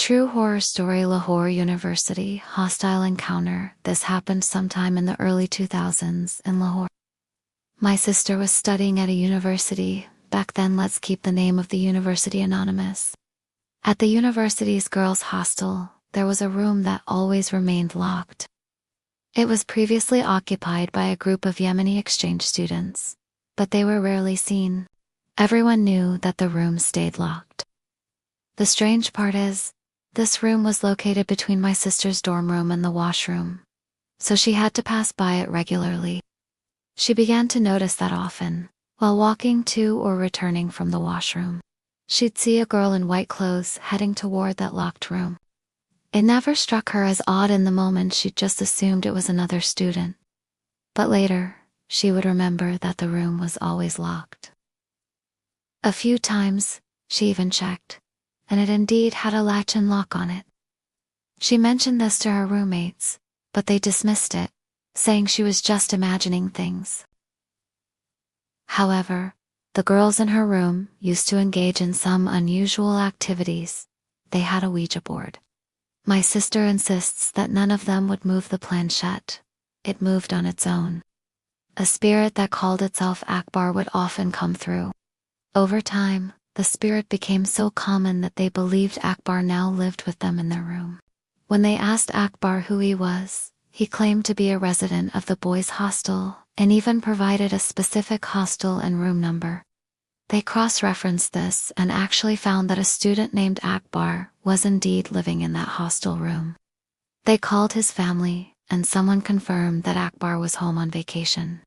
True horror story. Lahore University hostile encounter. This happened sometime in the early 2000s in Lahore. My sister was studying at a university. Back then, let's keep the name of the university anonymous. At the university's girls' hostel, there was a room that always remained locked. It was previously occupied by a group of Yemeni exchange students, but they were rarely seen. Everyone knew that the room stayed locked. The strange part is, this room was located between my sister's dorm room and the washroom, so she had to pass by it regularly. She began to notice that often, while walking to or returning from the washroom, she'd see a girl in white clothes heading toward that locked room. It never struck her as odd in the moment. She'd just assumed it was another student. But later, she would remember that the room was always locked. A few times, she even checked, and it indeed had a latch and lock on it. She mentioned this to her roommates, but they dismissed it, saying she was just imagining things. However, the girls in her room used to engage in some unusual activities. They had a Ouija board. My sister insists that none of them would move the planchette. It moved on its own. A spirit that called itself Akbar would often come through. Over time, the spirit became so common that they believed Akbar now lived with them in their room. When they asked Akbar who he was, he claimed to be a resident of the boys' hostel, and even provided a specific hostel and room number. They cross-referenced this and actually found that a student named Akbar was indeed living in that hostel room. They called his family, and someone confirmed that Akbar was home on vacation.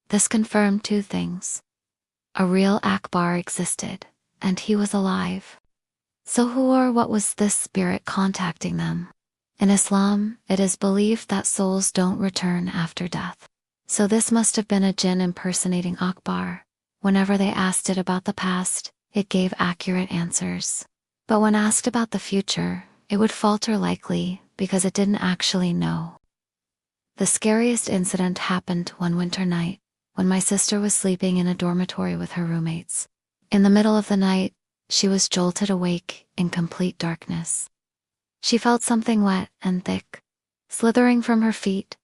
This confirmed two things. A real Akbar existed, and he was alive. So who or what was this spirit contacting them? In Islam, it is believed that souls don't return after death. So this must have been a jinn impersonating Akbar. Whenever they asked it about the past, it gave accurate answers. But when asked about the future, it would falter likely because it didn't actually know. The scariest incident happened one winter night, when my sister was sleeping in a dormitory with her roommates. In the middle of the night, she was jolted awake in complete darkness. She felt something wet and thick, slithering from her feet,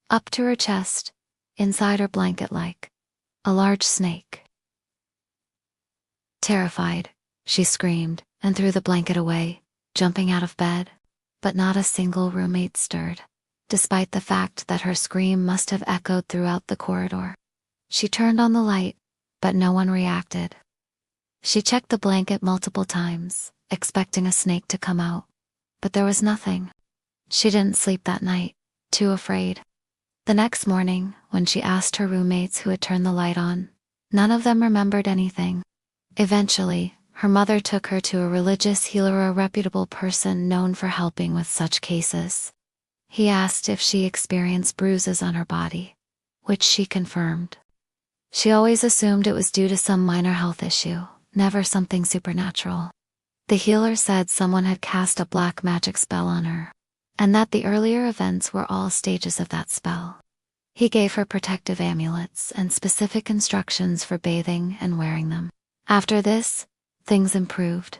up to her chest, inside her blanket like a large snake. Terrified, she screamed and threw the blanket away, jumping out of bed. But not a single roommate stirred, despite the fact that her scream must have echoed throughout the corridor. She turned on the light, but no one reacted. She checked the blanket multiple times, expecting a snake to come out, but there was nothing. She didn't sleep that night, too afraid. The next morning, when she asked her roommates who had turned the light on, none of them remembered anything. Eventually, her mother took her to a religious healer, a reputable person known for helping with such cases. He asked if she experienced bruises on her body, which she confirmed. She always assumed it was due to some minor health issue, never something supernatural. The healer said someone had cast a black magic spell on her, and that the earlier events were all stages of that spell. He gave her protective amulets and specific instructions for bathing and wearing them. After this, things improved.